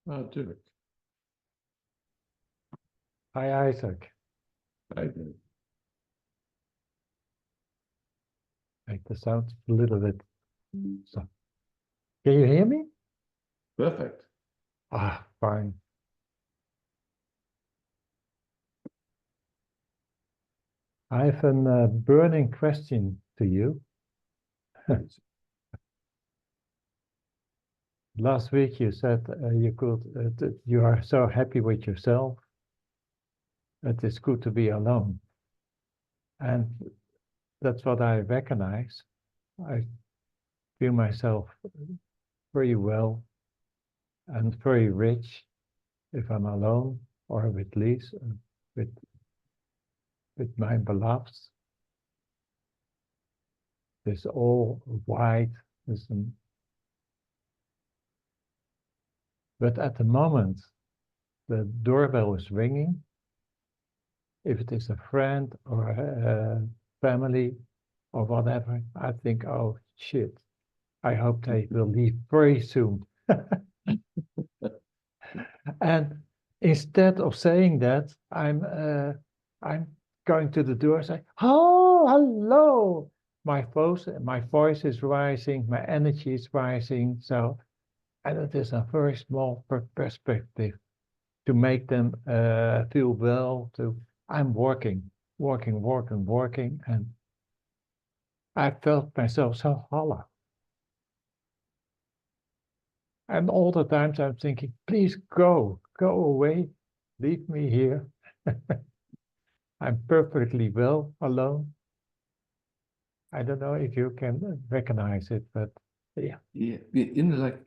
Natuurlijk. Hi, Isaac. I do. Make the sound a little bit. So, can you hear me? Perfect. Ah, fine. I have a burning question to you. Last week you said you are so happy with yourself that it's good to be alone. And that's what I recognize. I feel myself very well and very rich if I'm alone or with Liz, with my beloveds. It's all white. But at the moment, the doorbell is ringing. If it is a friend or a family or whatever, I think, oh shit, I hope they will leave very soon. And instead of saying that, I'm going to the door and say, oh, hello. My voice is rising, my energy is rising. So, and it is a very small perspective to make them feel well. I'm working, and I felt myself so hollow. And all the times I'm thinking, please go away, leave me here. I'm perfectly well alone. I don't know if you can recognize it, but yeah. Yeah, like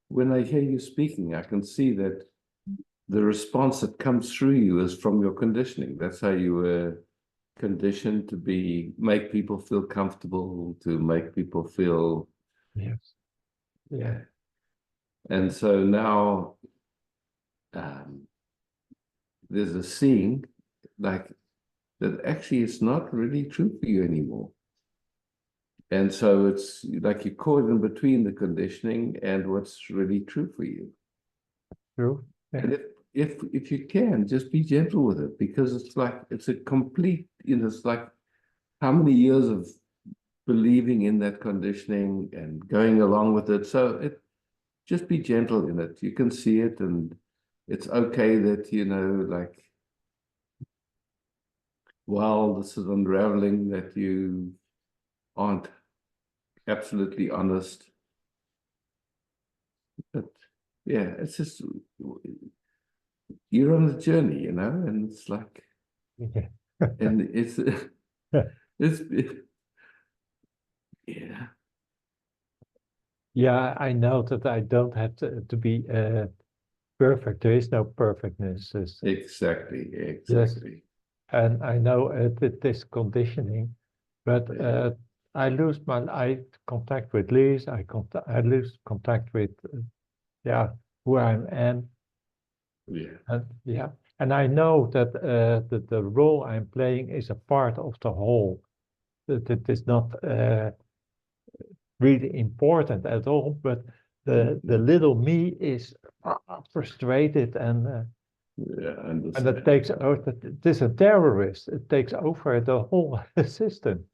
when I hear you speaking, I can see that the response that comes through you is from your conditioning. That's how you were conditioned to make people feel comfortable, to make people feel. Yes. Yeah. And so now there's a seeing like that actually it's not really true for you anymore. And so it's like you're caught in between the conditioning and what's really true for you. True. Yeah. And if you can, just be gentle with it, because it's a complete, it's like how many years of believing in that conditioning and going along with it. So just be gentle in it. You can see it, and it's okay that, like, while this is unraveling, that you aren't absolutely honest. But yeah, it's just, you're on a journey, and it's like, Yeah. and it's yeah. Yeah, I know that I don't have to be perfect. There is no perfectness. Exactly. Yes, and I know it is conditioning, but I lose my eye contact with Liz. I lose contact with who I am. Yeah. And I know that the role I'm playing is a part of the whole. That it is not really important at all, but the little me is frustrated and it takes over. It is a terrorist. It takes over the whole system.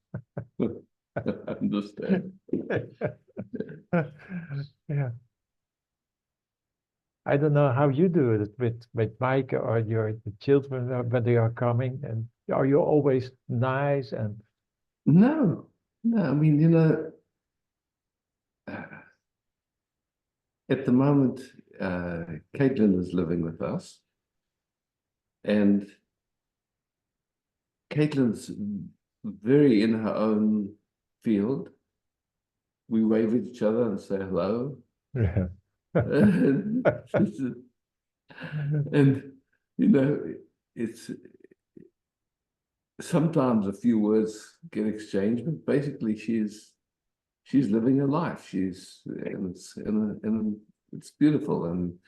Understand. Yeah. I don't know how you do it with Mike or your children when they are coming, and are you always nice and No. I mean, at the moment, Caitlin is living with us, and Caitlin's very in her own field. We wave at each other and say hello. yeah. and, it's sometimes a few words get exchanged, but basically she's living her life. And it's beautiful. And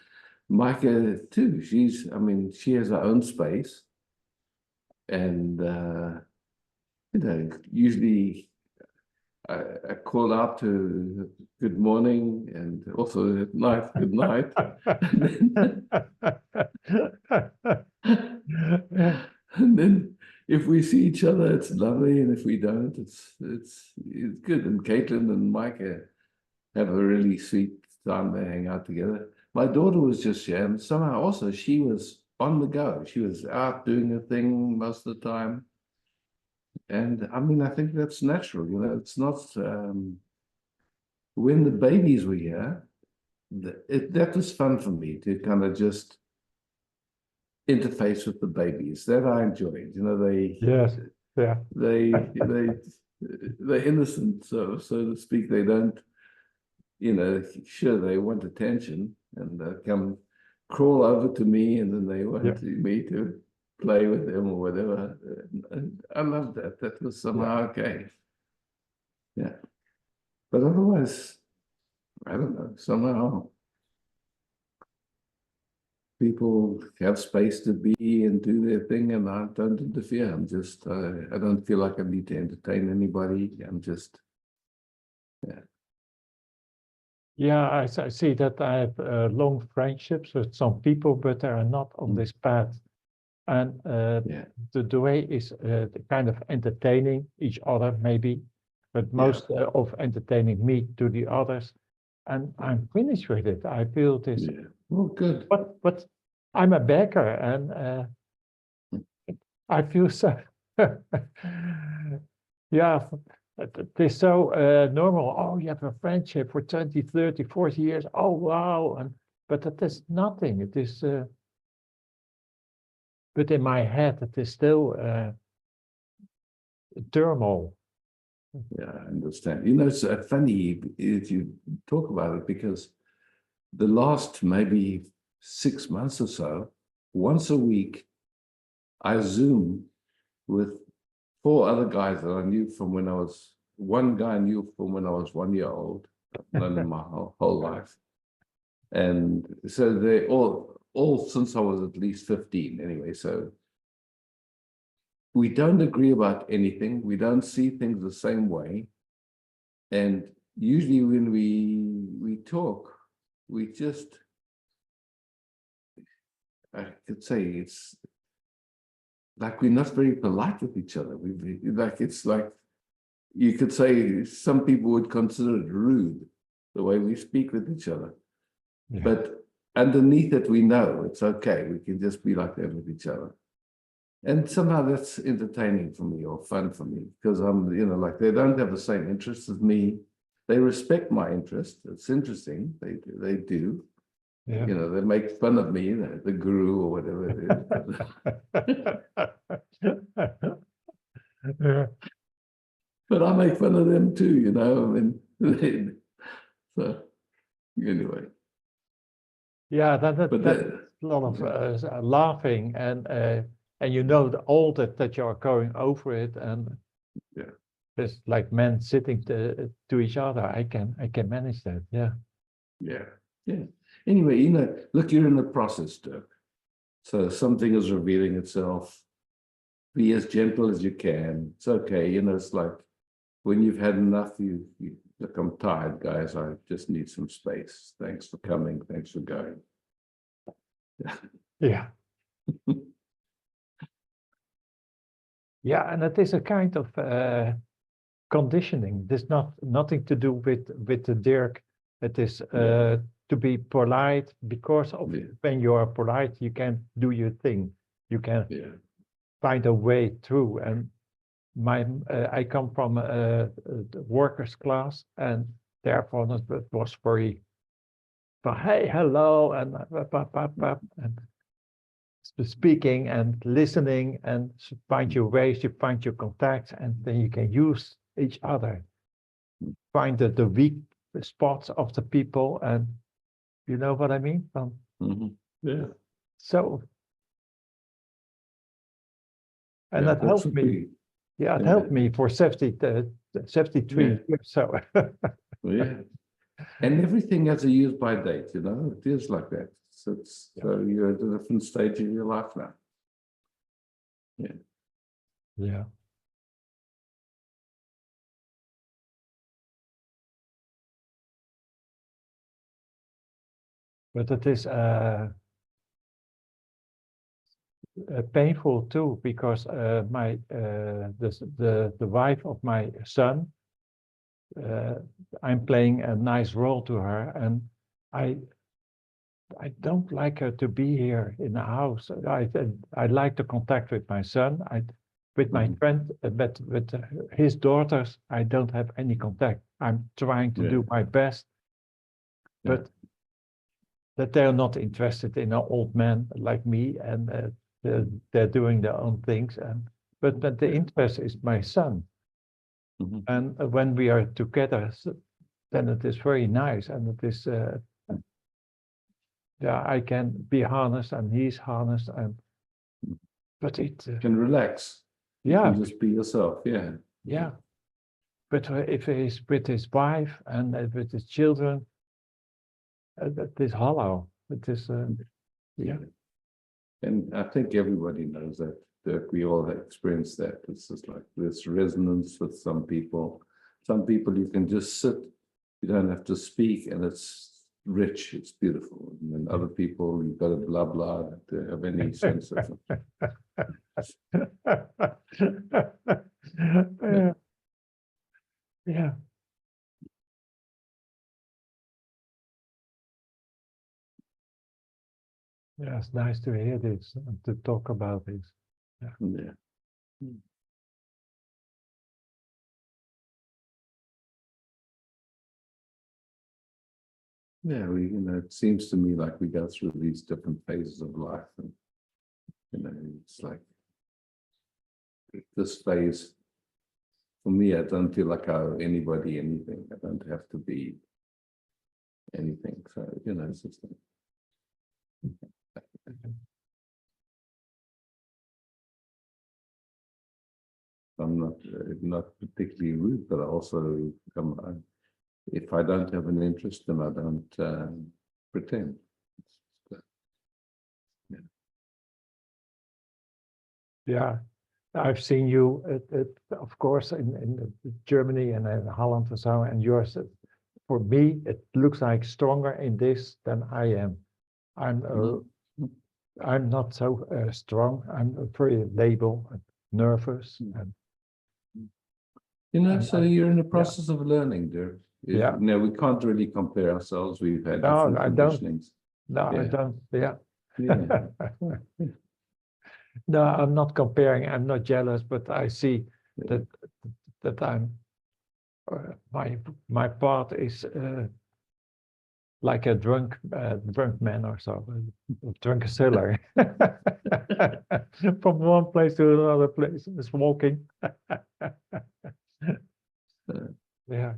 Micah too. She has her own space, and usually I call out to good morning and also at night, good night. And then if we see each other, it's lovely, and if we don't, it's good. And Caitlin and Mike have a really sweet time. They hang out together. My daughter was just here, and somehow also she was on the go. She was out doing her thing most of the time. And I mean, I think that's natural, you know, it's not when the babies were here, that was fun for me to kind of just interface with the babies. That I enjoyed. You know, Yes, yeah, they're innocent, so to speak. They don't, you know, sure they want attention and they come crawl over to me, and then they yeah, want me to play with them or whatever. And I love that. That was yeah. somehow okay. Yeah. But otherwise, I don't know, somehow people have space to be and do their thing, and I don't interfere. I'm just, I don't feel like I need to entertain anybody. I'm just, yeah. Yeah, I see that I have long friendships with some people, but they are not on this path. And Yeah. the way is kind of entertaining each other, maybe, but most of entertaining me to the others. And I'm finished with it. I feel this, Yeah. Well, good. but I'm a baker, and I feel so, yeah, it is so normal. Oh, you have a friendship for 20, 30, 40 years. Oh, wow. But that is nothing. It is, but in my head, it is still turmoil. Yeah, I understand. You know, it's funny if you talk about it, because the last maybe 6 months or so, once a week, I Zoom with 4 other guys that I knew from when I was, one guy I knew from when I was 1 year old, I've known him my whole life. And so they all since I was at least 15 anyway. So we don't agree about anything. We don't see things the same way. And usually when we talk, we just, I could say it's like we're not very polite with each other. Like it's like you could say some people would consider it rude the way we speak with each other. Yeah. But underneath it, we know it's okay. We can just be like that with each other. And somehow that's entertaining for me or fun for me, because I'm, you know, like they don't have the same interests as me. They respect my interest. It's interesting. They do. Yeah. You know, they make fun of me, the guru or whatever it is. Yeah. But I make fun of them too, you know. I mean, so anyway. Yeah, But that's a lot of laughing, and you know all that you are going over it, and yeah, it's like men sitting to each other. I can manage that. Yeah. yeah. Anyway, you know, look, you're in the process, Dirk. So something is revealing itself. Be as gentle as you can. It's okay. You know, it's like when you've had enough, you look, I'm tired, guys. I just need some space. Thanks for coming. Thanks for going. Yeah. Yeah, and it is a kind of conditioning. There's nothing to do with the Dirk. It is to be polite, because of when you are polite, you can do your thing. You can find a way through. And I come from a workers class, and therefore it was very, hey, hello, and speaking and listening, and find your ways, you find your contacts, and then you can use each other. Find the weak spots of the people, and you know what I mean? Yeah. So, and that helped me. Yeah, it helped me for 73 years. So, yeah. And everything has a use by date, you know, it is like that. So you're at a different stage in your life now. Yeah. Yeah. But it is painful too, because the wife of my son, I'm playing a nice role to her, and I don't like her to be here in the house. I like the contact with my son. With my friend, but with his daughters, I don't have any contact. I'm trying to do my best, but that they're not interested in an old man like me, and they're doing their own things. But the interest is my son. And when we are together, then it is very nice, and it is I can be harnessed and he's harnessed, and but it can relax. You can just be yourself. Yeah. But if he's with his wife and with his children, it is hollow. It is And I think everybody knows that we all experience that. It's just like this resonance with some people. Some people you can just sit, you don't have to speak, and it's rich, it's beautiful. And then other people, you've got to blah blah to have any sense of it. Yeah. Yeah, it's nice to hear this and to talk about this. Yeah. Yeah, it seems to me like we go through these different phases of life, and it's like this phase. For me, I don't feel like I owe anybody anything. I don't have to be anything. So it's just like, I'm not particularly rude, but I also if I don't have an interest, then I don't pretend. Yeah, I've seen you, of course, in Germany and in Holland and so on, and yours, for me, it looks like stronger in this than I am. I'm not so strong. I'm very labile and nervous. So you're in the process of learning, dear. Yeah. No, we can't really compare ourselves. We've had No, different conditionings. I don't. Yeah. Yeah. No, I'm not comparing. I'm not jealous, but I see that I'm my path is like a drunk man or so, a drunk sailor, from one place to another place, just walking. Yeah,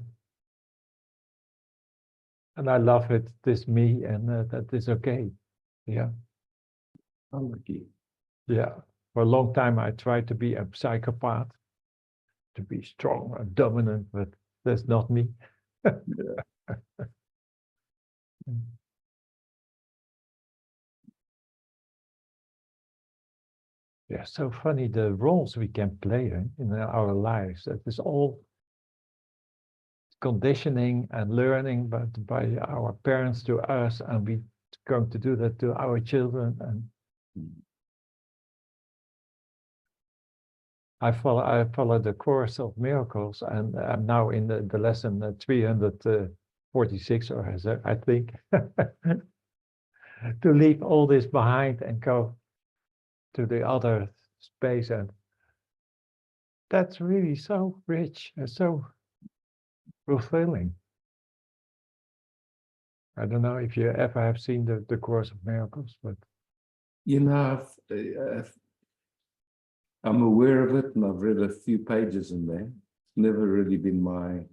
and I love it. This me, and that is okay. Yeah. I'm lucky. Yeah, for a long time I tried to be a psychopath, to be strong and dominant, but that's not me. Yeah, so funny the roles we can play in our lives. That is all conditioning and learning, but by our parents to us, and we going to do that to our children. And I follow the Course of Miracles, and I'm now in the lesson 346, or I think, to leave all this behind and go to the other space, and that's really so rich and so fulfilling. I don't know if you ever have seen the Course of Miracles, but I'm aware of it, and I've read a few pages in there. It's never really been my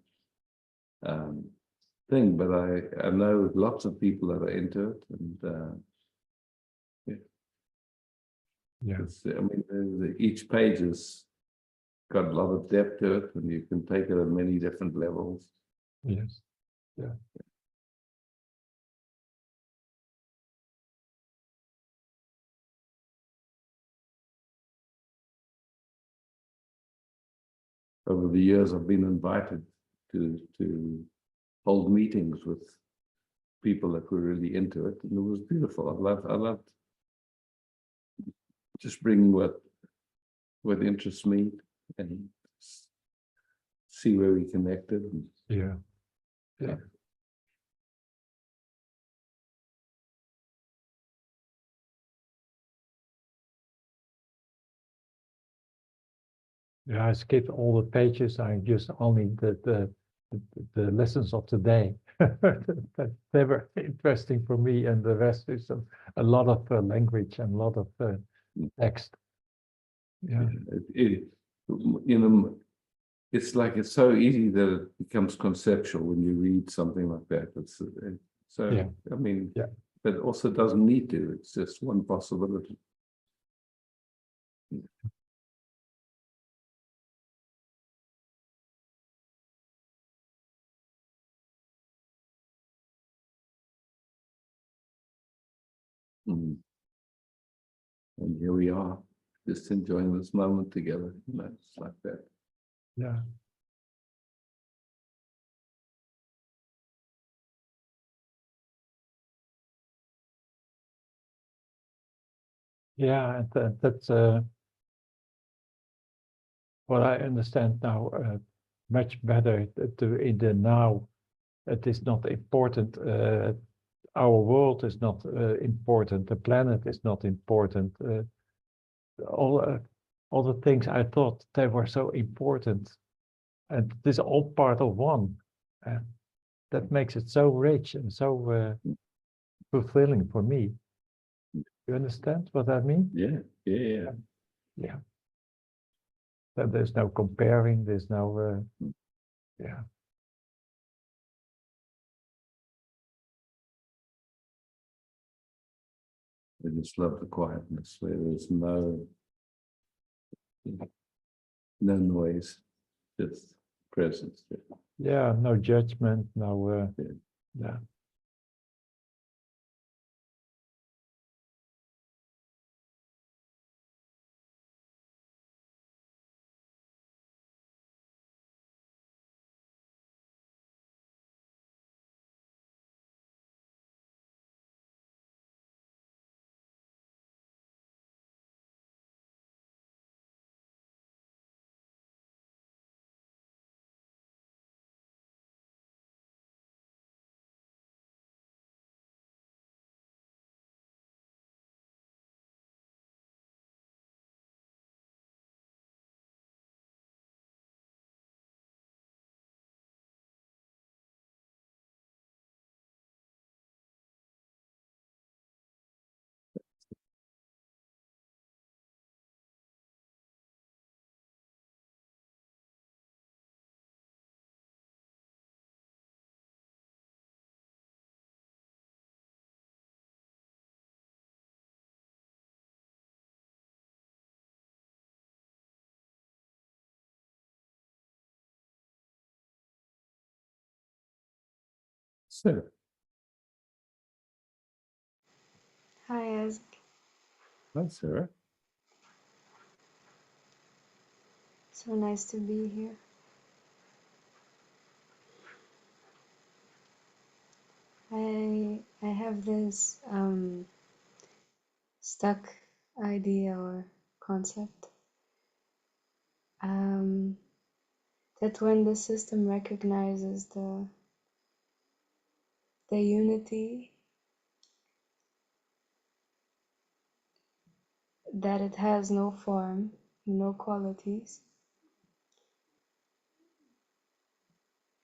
thing, but I know lots of people that are into it, and I mean, each page has got a lot of depth to it, and you can take it at many different levels. Yes, yeah. Over the years, I've been invited to hold meetings with people that were really into it, and it was beautiful. I loved just bringing what interests me and see where we connected. And, Yeah. Yeah. Yeah, I skipped all the pages. I just only the lessons of today. They were interesting for me, and the rest is a lot of language and a lot of text. Yeah. you know, it's like it's so easy that it becomes conceptual when you read something like that. It's so Yeah. I mean, Yeah. but also doesn't need to. It's just one possibility. Mm. And here we are, just enjoying this moment together. You know, it's like that. Yeah. Yeah, and that's what I understand now much better. In the now, it is not important. Our world is not important. The planet is not important. All the things I thought they were so important, and this is all part of one. That makes it so rich and so fulfilling for me. You understand what I mean? Yeah, yeah. Yeah. That there's no comparing. There's no. Yeah. I just love the quietness where there's no noise, just presence. Yeah. No judgment. No. Yeah. So, Hi, Ask. that's Sarah. So nice to be here. I have this stuck idea or concept that when the system recognizes the unity, that it has no form, no qualities,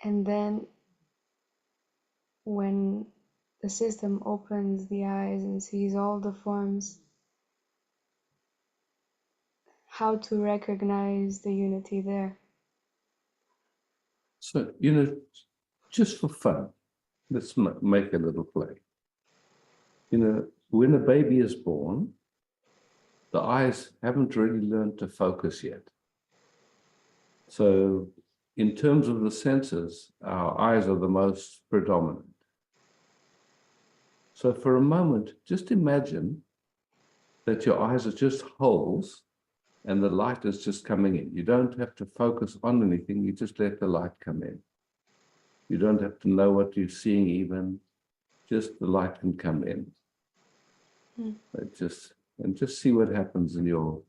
and then when the system opens the eyes and sees all the forms, how to recognize the unity there. So, just for fun, let's make a little play. When a baby is born, the eyes haven't really learned to focus yet. So in terms of the senses, our eyes are the most predominant. So for a moment, just imagine that your eyes are just holes and the light is just coming in. You don't have to focus on anything. You just let the light come in. You don't have to know what you're seeing even. just the light can come in. Hmm. But just see what happens in your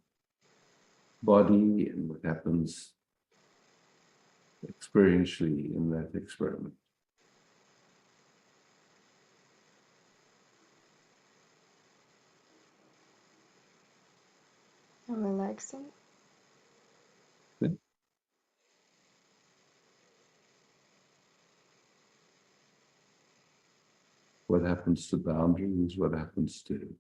body and what happens experientially in that experiment. I'm relaxing. Okay. What happens to boundaries? What happens to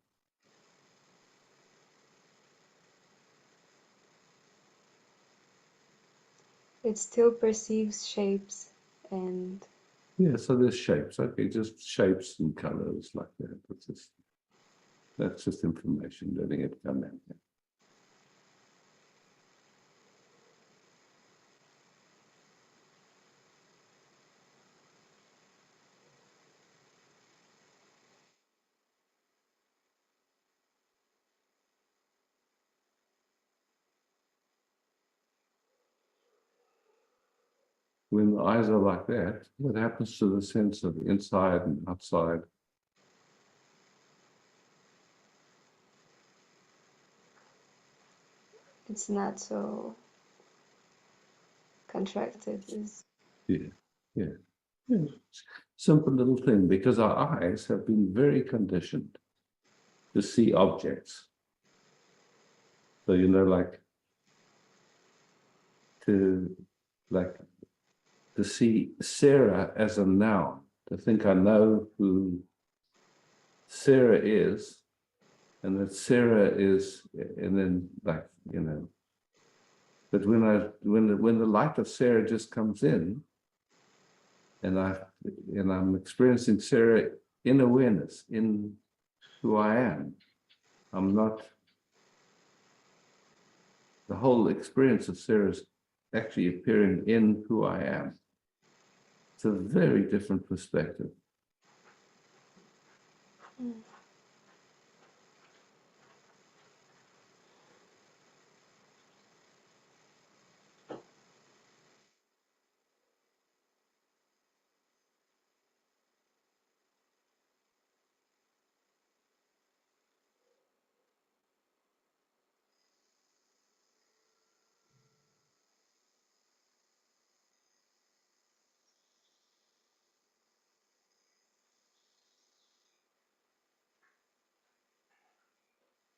It still perceives shapes and yeah, so there's shapes, okay, just shapes and colors like that. That's just information, letting it come in. When the eyes are like that, what happens to the sense of inside and outside? it's not so contracted. Yeah, yeah, yeah. Simple little thing, because our eyes have been very conditioned to see objects. So, like to see Sarah as a noun, to think I know who Sarah is, and that Sarah is, and then but when the light of Sarah just comes in, and I'm experiencing Sarah in awareness, in who I am. I'm not, the whole experience of Sarah is actually appearing in who I am. It's a very different perspective. Mm.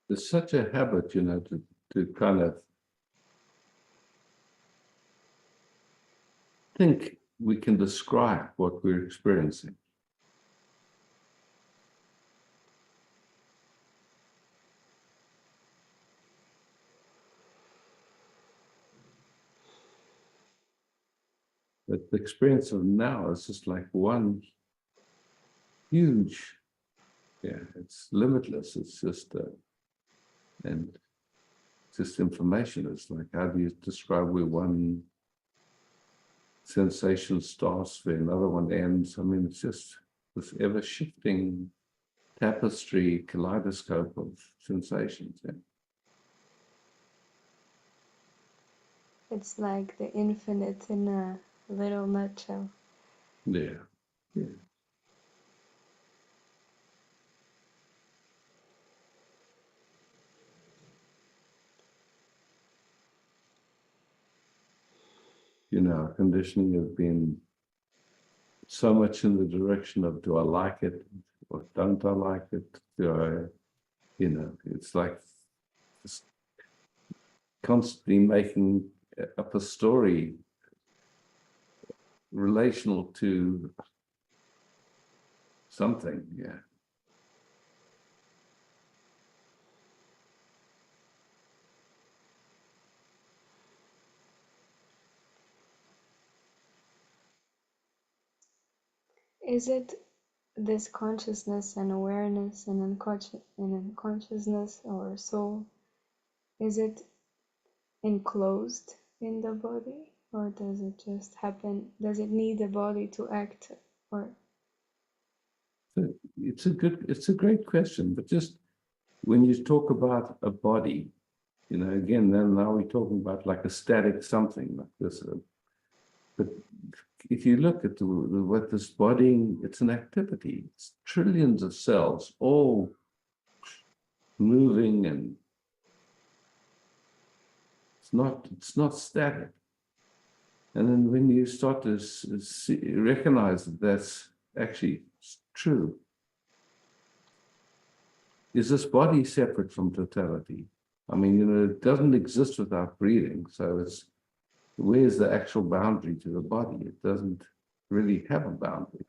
There's such a habit, to kind of think we can describe what we're experiencing. But the experience of now is just like one huge, yeah, it's limitless. It's just, and just information. It's like, how do you describe where one sensation starts, where another one ends? I mean, it's just this ever shifting tapestry, kaleidoscope of sensations. Yeah. It's like the infinite in a little nutshell. Yeah. Yeah. Our conditioning has been so much in the direction of, do I like it or don't I like it? Do I, it's like just constantly making up a story relational to something. Yeah. Is it this consciousness and awareness and unconsciousness or soul? Is it enclosed in the body, or does it just happen? Does it need the body to act? Or So it's a great question, but just when you talk about a body, again, then now we're talking about like a static something like this. But if you look at what this bodying, it's an activity. It's trillions of cells all moving, and it's not static. And then when you start to recognize that that's actually true, is this body separate from totality? I mean, it doesn't exist without breathing. So where's the actual boundary to the body? It doesn't really have a boundary.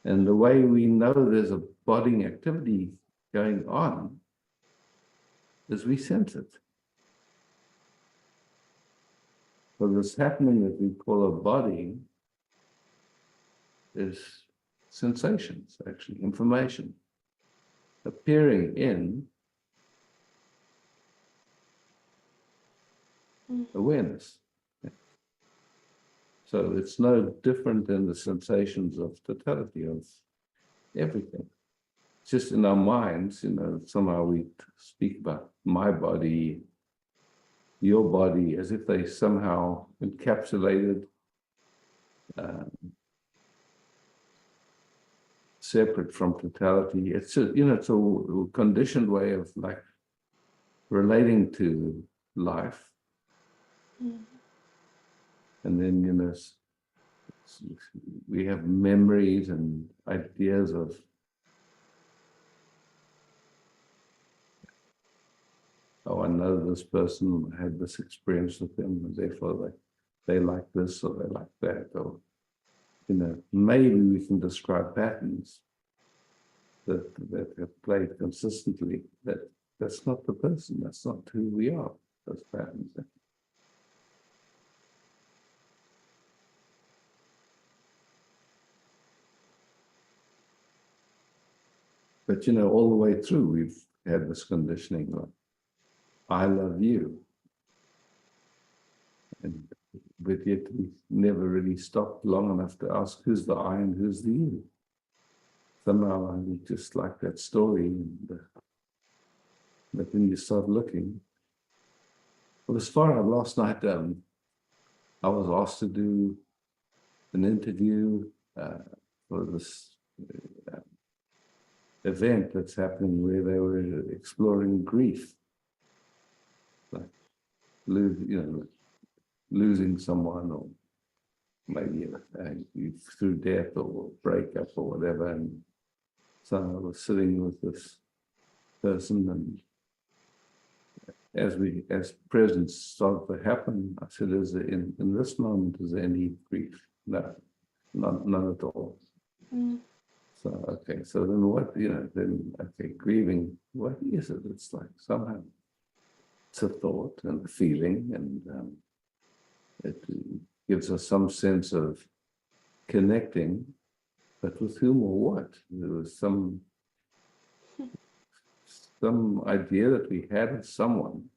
And the way we know there's a bodying activity going on is we sense it. So this happening that we call a body is sensations, actually, information appearing in awareness. So it's no different than the sensations of totality of everything. It's just in our minds, somehow we speak about my body, your body, as if they somehow encapsulated, separate from totality. It's it's a conditioned way of like relating to life. And then, we have memories and ideas of, oh, I know this person, I had this experience with them, and therefore they like this or they like that, or, maybe we can describe patterns that have played consistently. That's not the person, that's not who we are, those patterns. But all the way through, we've had this conditioning like, I love you. But yet we never really stopped long enough to ask who's the I and who's the you. Somehow we just like that story. But then you start looking. Well, as far as last night, I was asked to do an interview for this event that's happening where they were exploring grief, like losing someone, or maybe through death or breakup or whatever. And so I was sitting with this person, and as presence started to happen, I said, in this moment, is there any grief? No, none at all. So, okay, so then what, grieving, what is it? It's like somehow it's a thought and a feeling, and it gives us some sense of connecting, but with whom or what? There was some idea that we had of someone,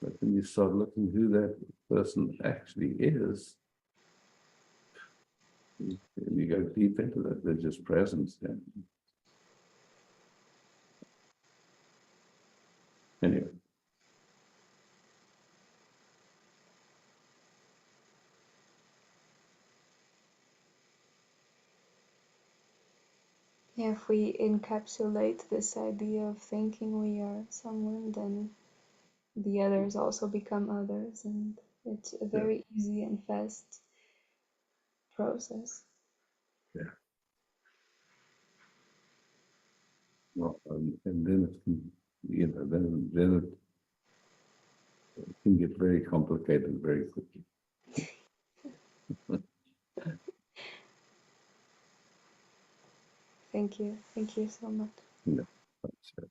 but when you start looking who that person actually is, you go deep into that. They're just presence. And anyway. Yeah, if we encapsulate this idea of thinking we are someone, then the others also become others, and it's a very easy and fast process. Yeah. Well, and then it can, then it can get very complicated very quickly. Thank you so much. Yeah, that's it.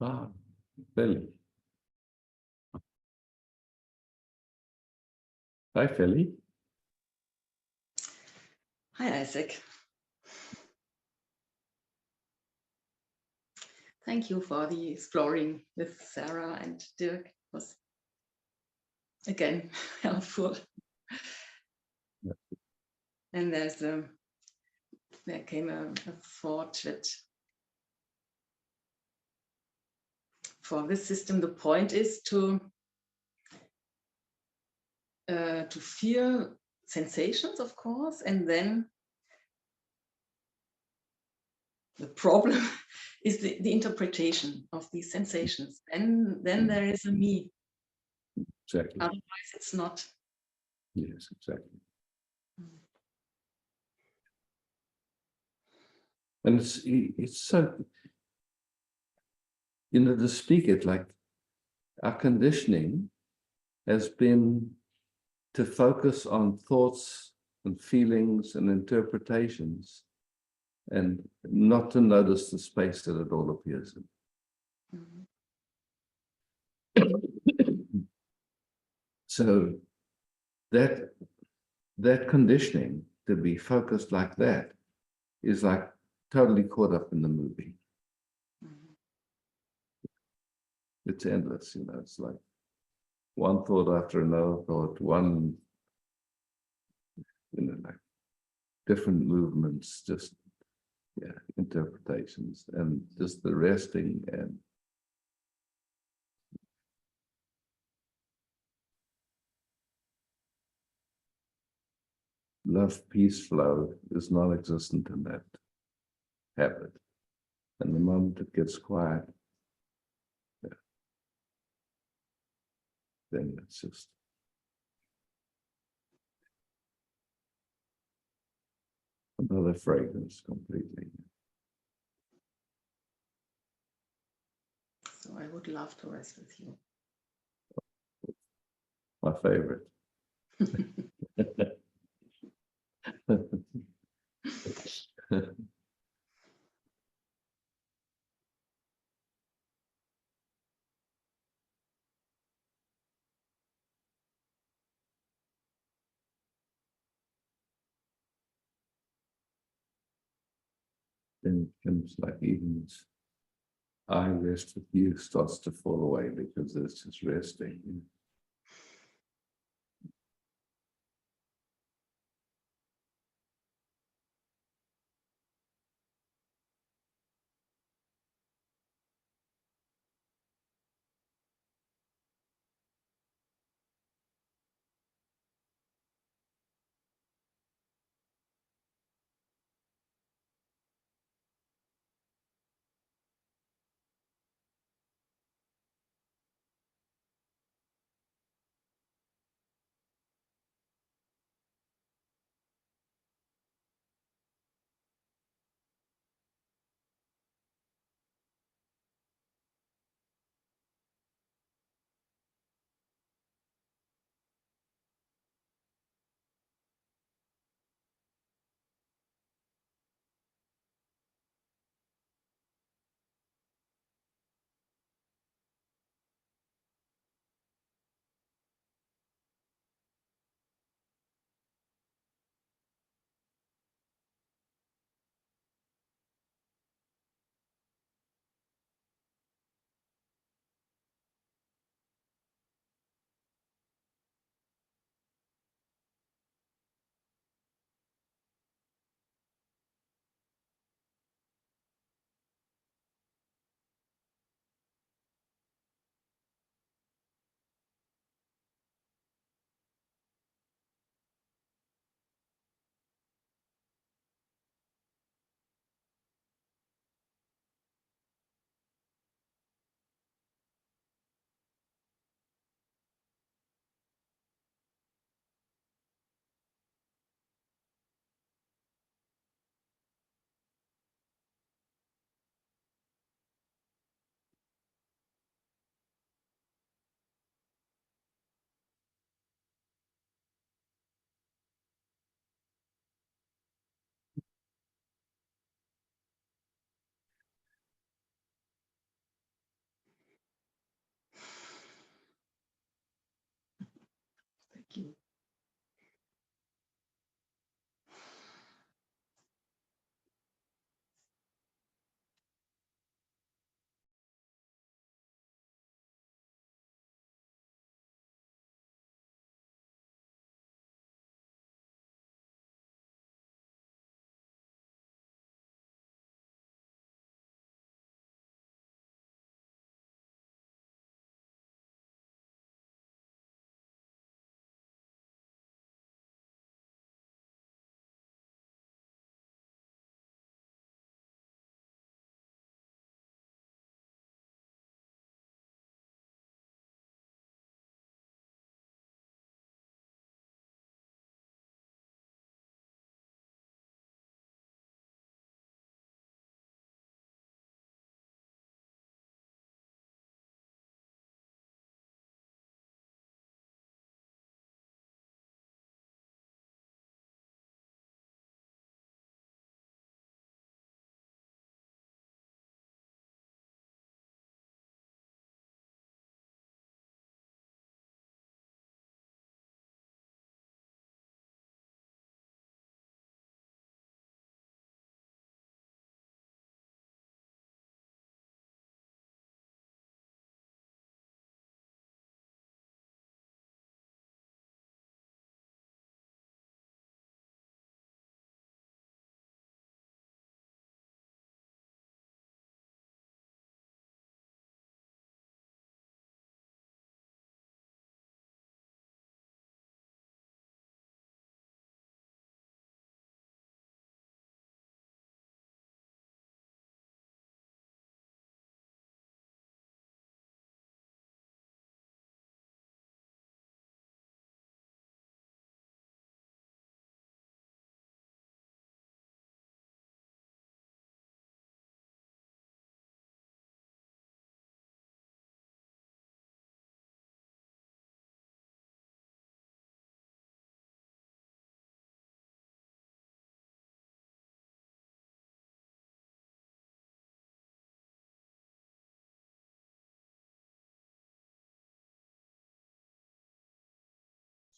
Ah, Philly. Hi, Philly. Hi, Isaac. Thank you for the exploring with Sarah and Dirk. It was again helpful. And there came a thought that for this system, the point is to feel sensations, of course, and then the problem is the interpretation of these sensations. And then there is a me. Exactly. Otherwise, it's not. Yes, exactly. And it's so, to speak it like our conditioning has been to focus on thoughts and feelings and interpretations and not to notice the space that it all appears in. So that conditioning to be focused like that is like totally caught up in the movie. It's endless, it's like one thought after another thought, like different movements, just interpretations, and just the resting and love, peace, flow is non-existent in that habit. And the moment it gets quiet, then it's just another fragrance completely. So I would love to rest with you. My favorite. Then it comes like even this, I rest with you starts to fall away because it's just resting.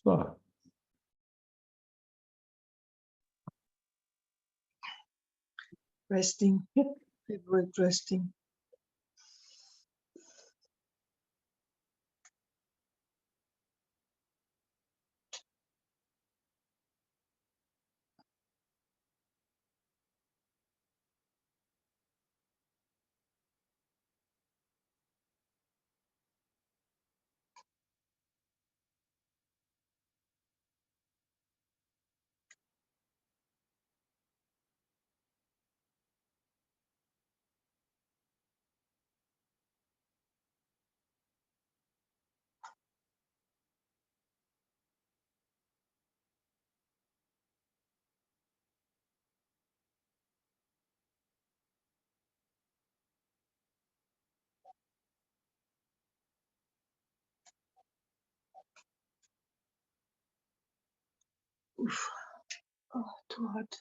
So, Resting. Favorite resting. Oof. Oh, too hot.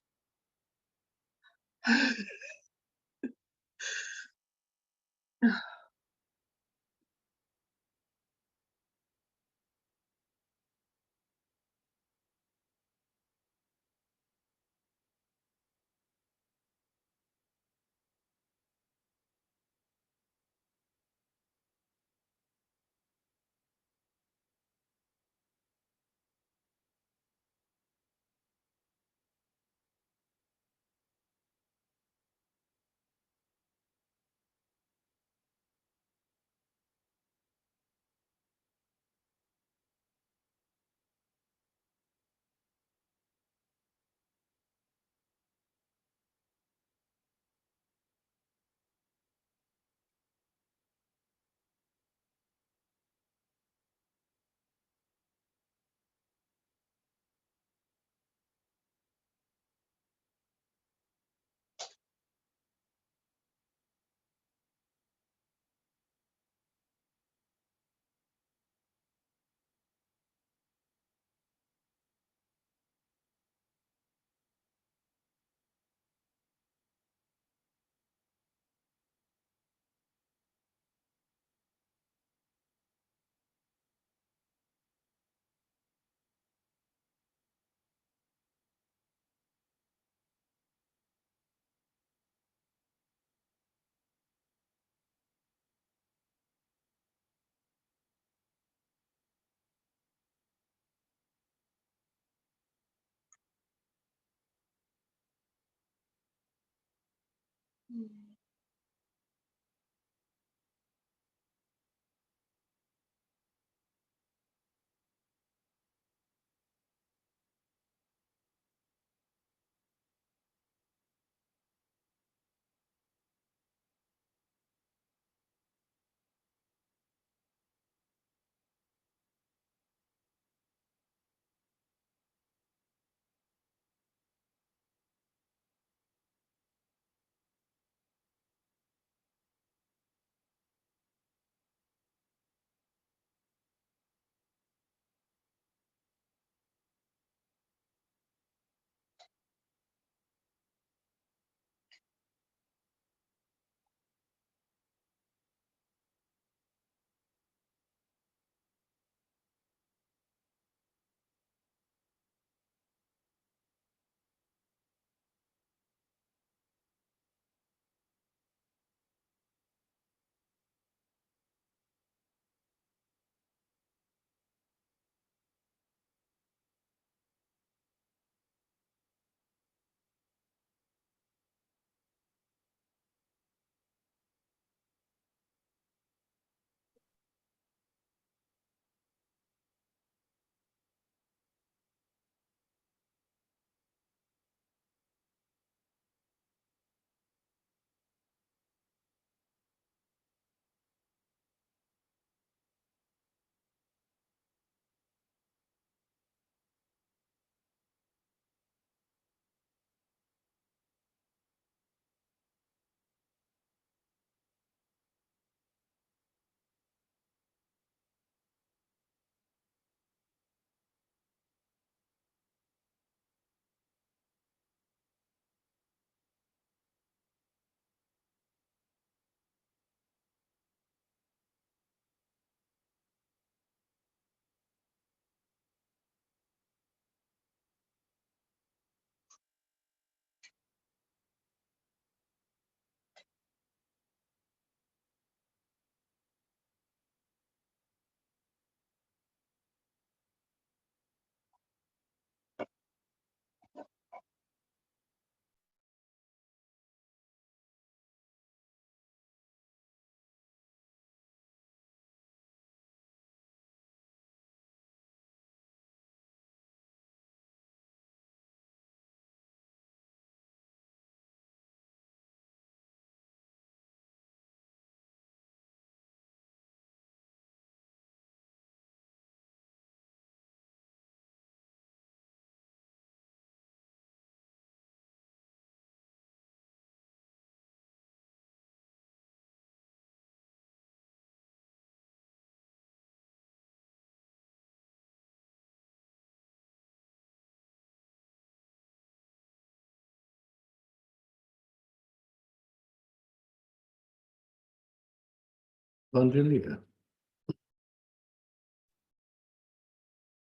Angelia.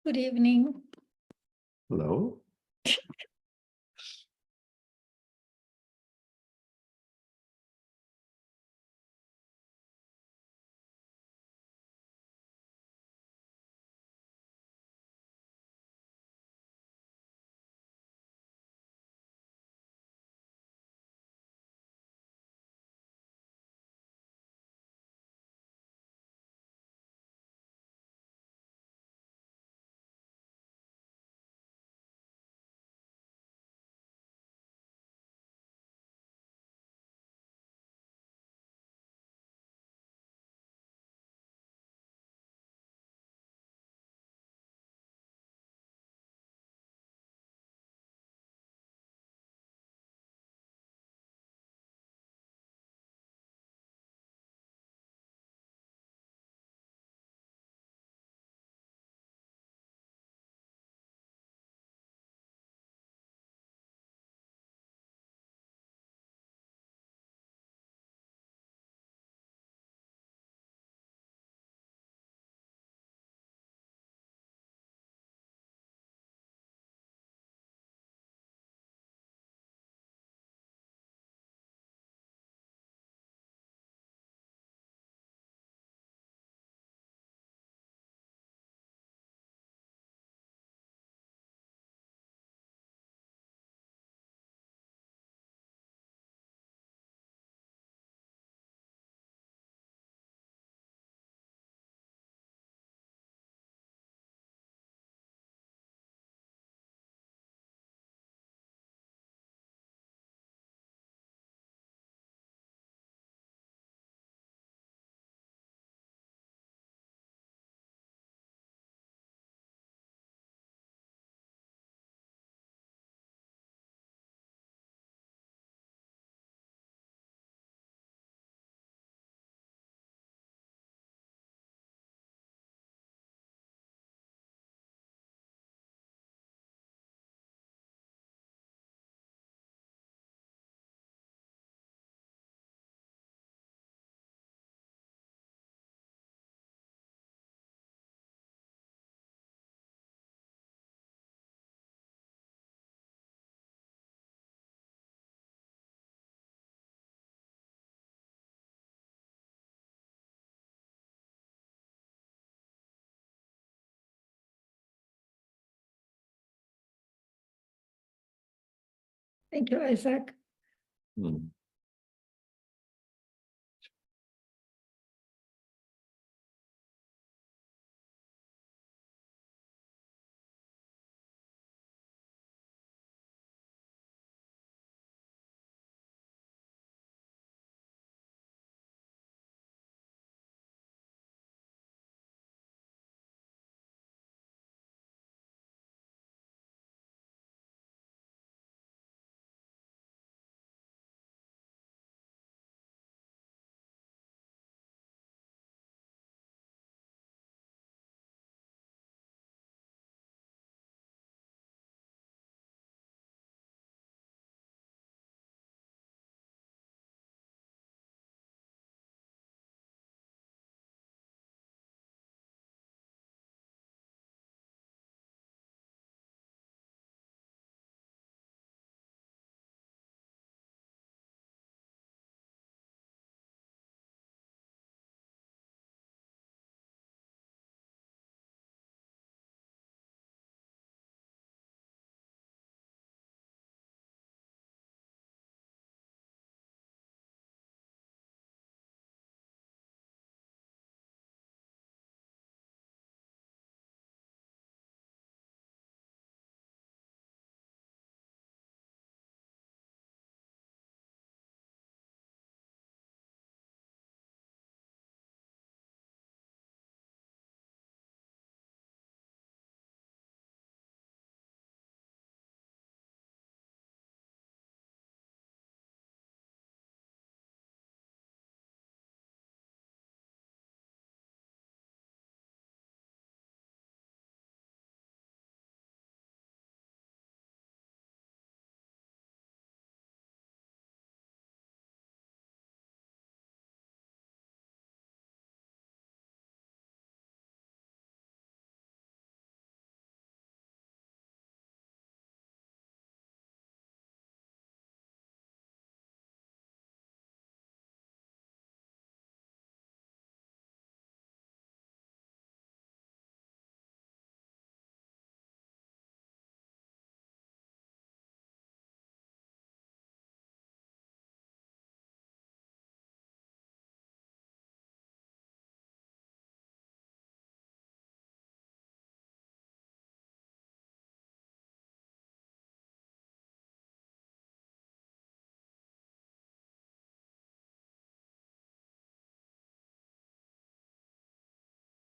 Good evening. Hello. Thank you, Isaac. Hmm.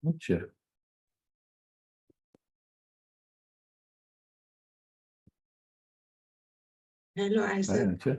Not sure. Hello, Isaac. Not sure.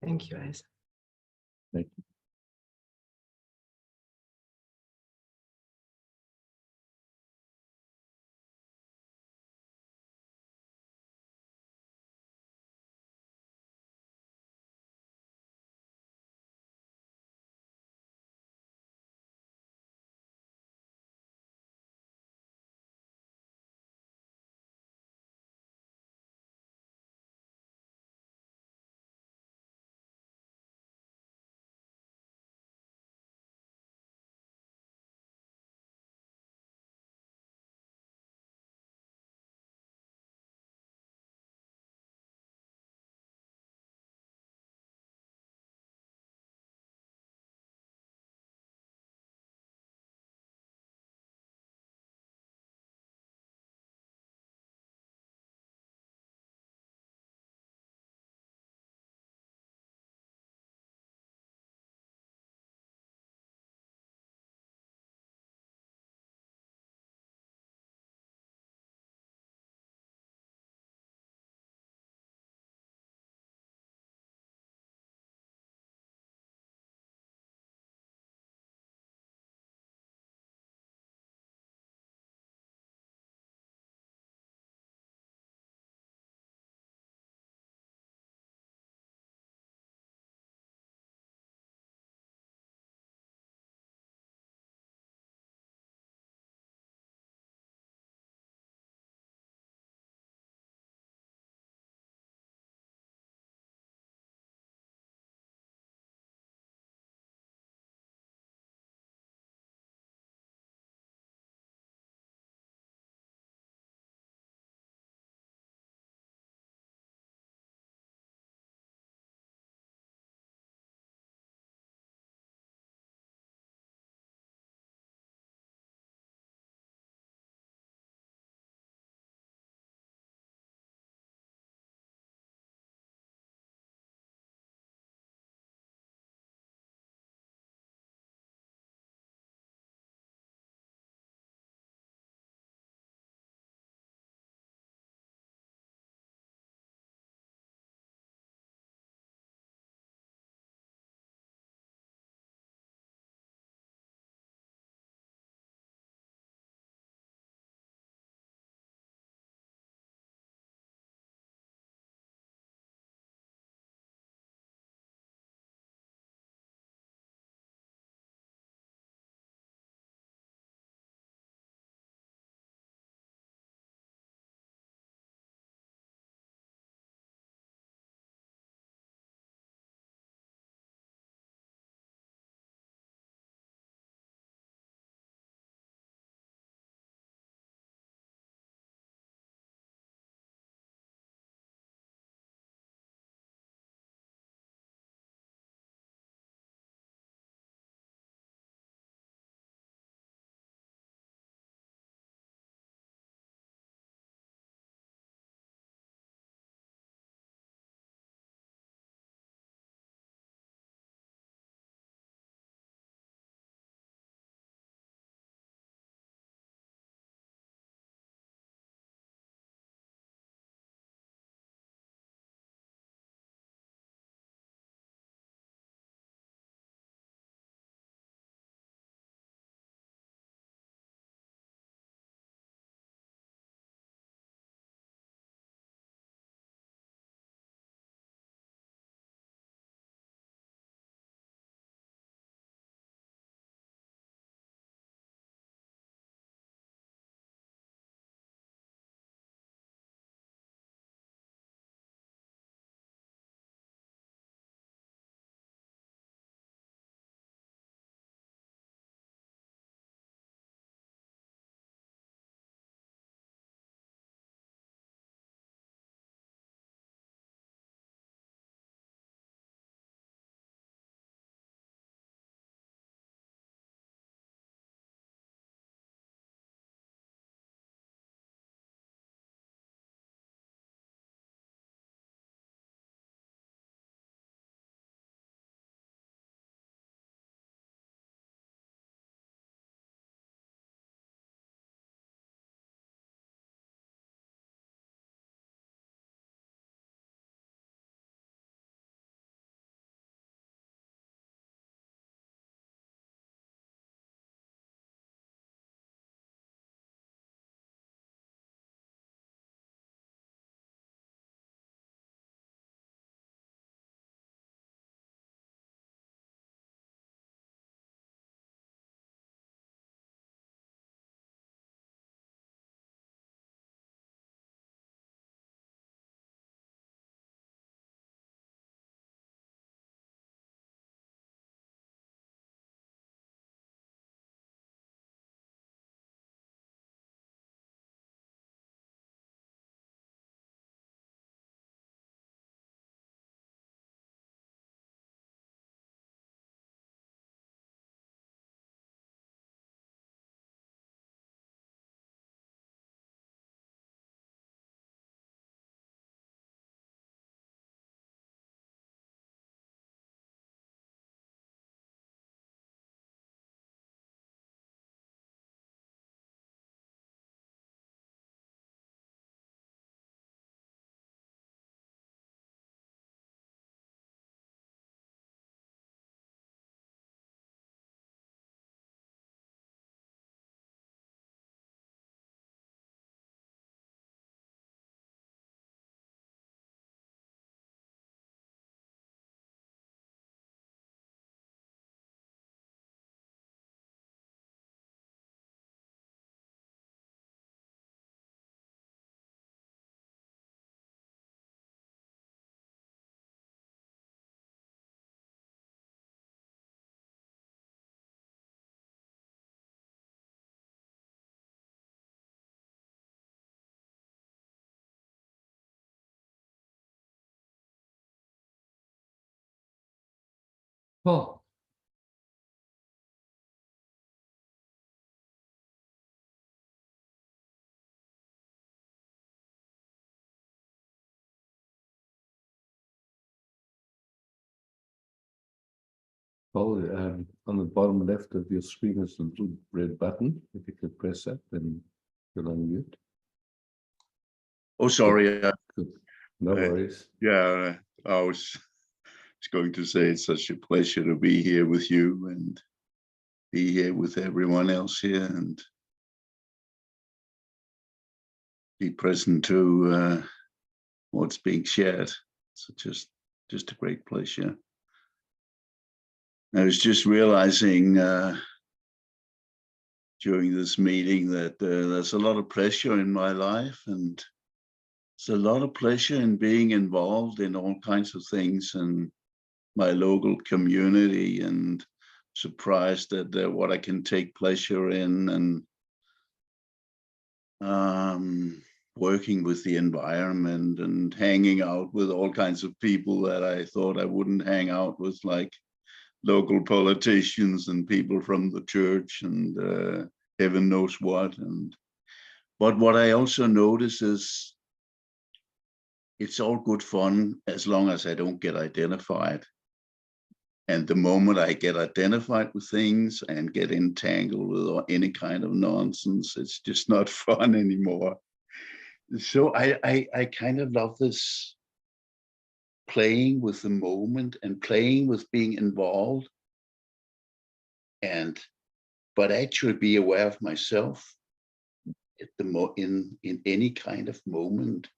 Thank you, Isaac. Thank you. Paul. Paul, on the bottom left of your screen is a little red button. If you could press that, then you'll unmute. Oh, sorry. Good. No worries. Yeah, I was going to say it's such a pleasure to be here with you and be here with everyone else here and be present to what's being shared. So just a great pleasure. I was just realizing during this meeting that there's a lot of pressure in my life, and there's a lot of pleasure in being involved in all kinds of things in my local community, and surprised at what I can take pleasure in, and working with the environment and hanging out with all kinds of people that I thought I wouldn't hang out with, like local politicians and people from the church and heaven knows what. But what I also notice is it's all good fun as long as I don't get identified. And the moment I get identified with things and get entangled with any kind of nonsense, it's just not fun anymore. So I kind of love this playing with the moment and playing with being involved, but actually be aware of myself at in any kind of moment,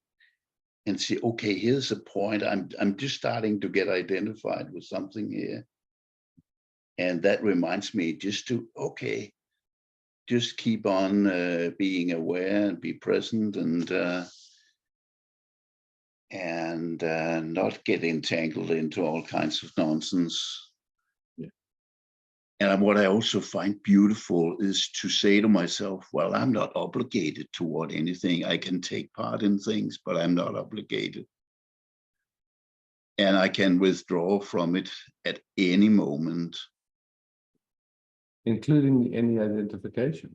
and see, okay, here's a point. I'm just starting to get identified with something here. And that reminds me just to, okay, just keep on being aware and be present and not get entangled into all kinds of nonsense. Yeah. And what I also find beautiful is to say to myself, well, I'm not obligated toward anything. I can take part in things, but I'm not obligated. And I can withdraw from it at any moment. Including any identification.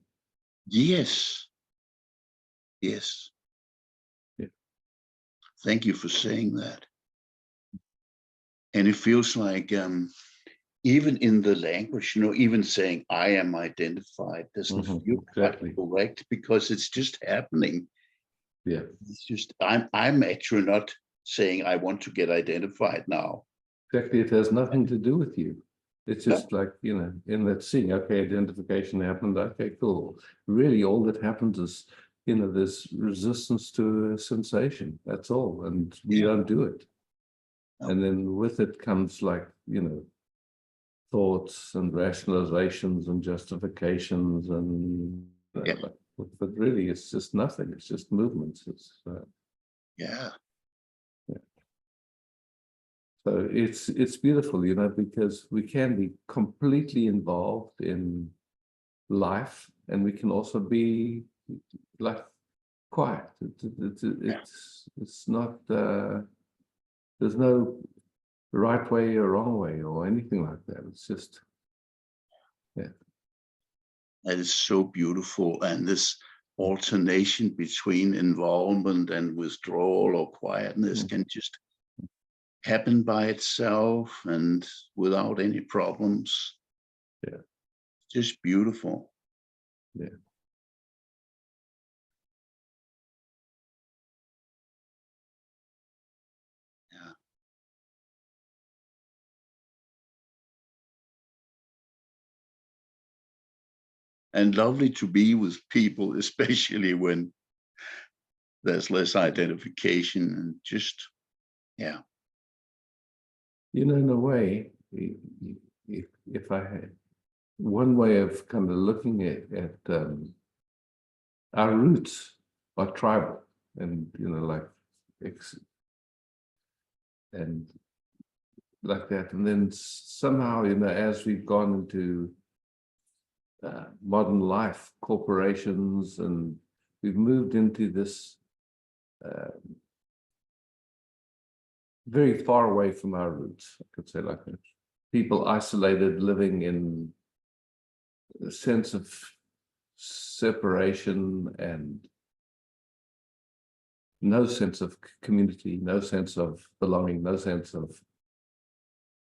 Yes. Yes. Yeah. Thank you for saying that. And it feels like even in the language, even saying I am identified doesn't feel exactly quite correct, because it's just happening. Yeah. It's just I'm actually not saying I want to get identified now. Exactly. It has nothing to do with you. It's just like, in that scene, okay, identification happened. Okay, cool. Really, all that happens is, there's resistance to a sensation. That's all. And we don't do it. No. And then with it comes like, thoughts and rationalizations and justifications and, but really it's just nothing. It's just movements. It's, Yeah. So it's beautiful, because we can be completely involved in life, and we can also be like quiet. It's not there's no right way or wrong way or anything like that. It's just That is so beautiful, and this alternation between involvement and withdrawal or quietness can just happen by itself and without any problems. Yeah. Just beautiful. Yeah. Yeah. And lovely to be with people, especially when there's less identification, and just, yeah. In a way, if I had one way of kind of looking at our roots are tribal, and and like that, and then somehow as we've gone into modern life, corporations, and we've moved into this very far away from our roots, I could say like that. people isolated, living in a sense of separation and no sense of community, no sense of belonging, no sense of.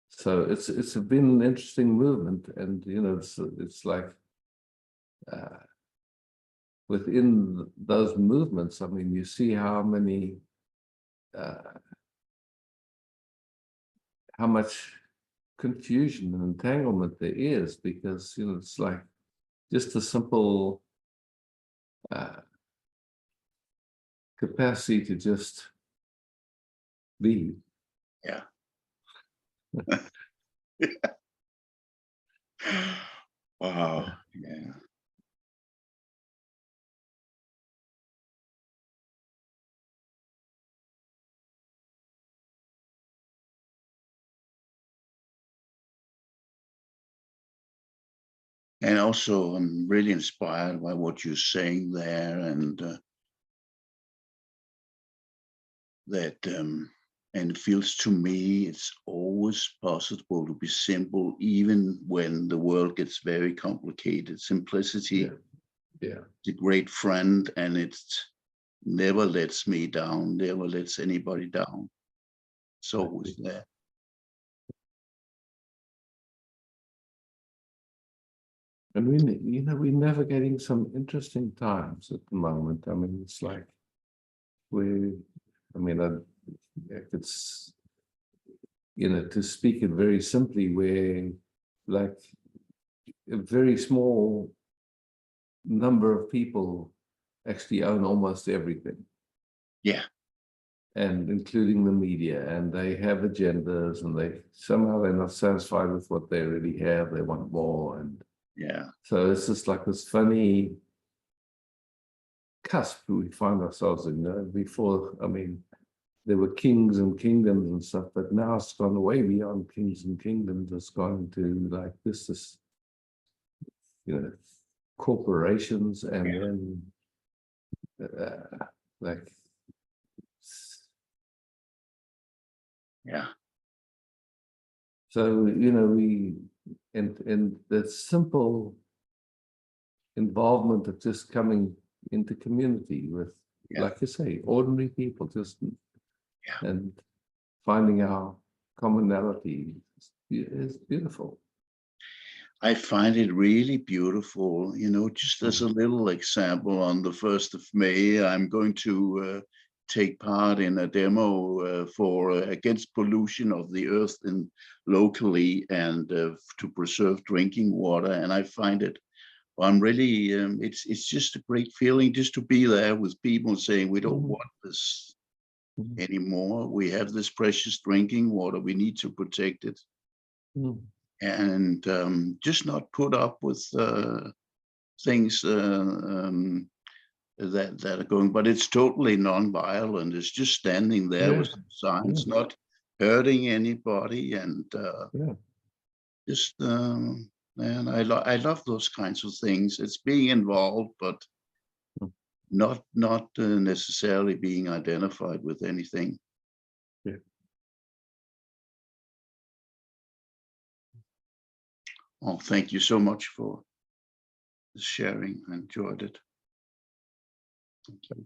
So it's been an interesting movement, and you know, it's like within those movements, I mean, you see how many how much confusion and entanglement there is, because you know, it's like just a simple capacity to just be. Yeah. Wow. Yeah. And also, I'm really inspired by what you're saying there, and and it feels to me it's always possible to be simple, even when the world gets very complicated. Simplicity Yeah. is a great friend, and it never lets me down, never lets anybody down. It's always there. And you know, we're navigating some interesting times at the moment. I mean, it's like I mean, it's, you know, to speak it very simply, where like a very small number of people actually own almost everything. Yeah. And including the media, and they have agendas, and they're not satisfied with what they already have. They want more, and Yeah. so it's just like this funny cusp we find ourselves in. Before, I mean, there were kings and kingdoms and stuff, but now it's gone way beyond kings and kingdoms. It's gone to like this, you know, corporations, and then like, Yeah. so you know, and the simple involvement of just coming into community with, like you say, ordinary people, just and finding our commonality is beautiful. I find it really beautiful, you know, just as a little example, on the 1st of May, I'm going to take part in a demo for against pollution of the earth locally, and to preserve drinking water. And I find it, I'm really, it's just a great feeling just to be there with people saying, we don't want this anymore. We have this precious drinking water. We need to protect it. And just not put up with things that are going, but it's totally non-violent. It's just standing there with some signs, not hurting anybody, and just and I love those kinds of things. It's being involved, but not necessarily being identified with anything. Oh, thank you so much for sharing. I enjoyed it. Thank you.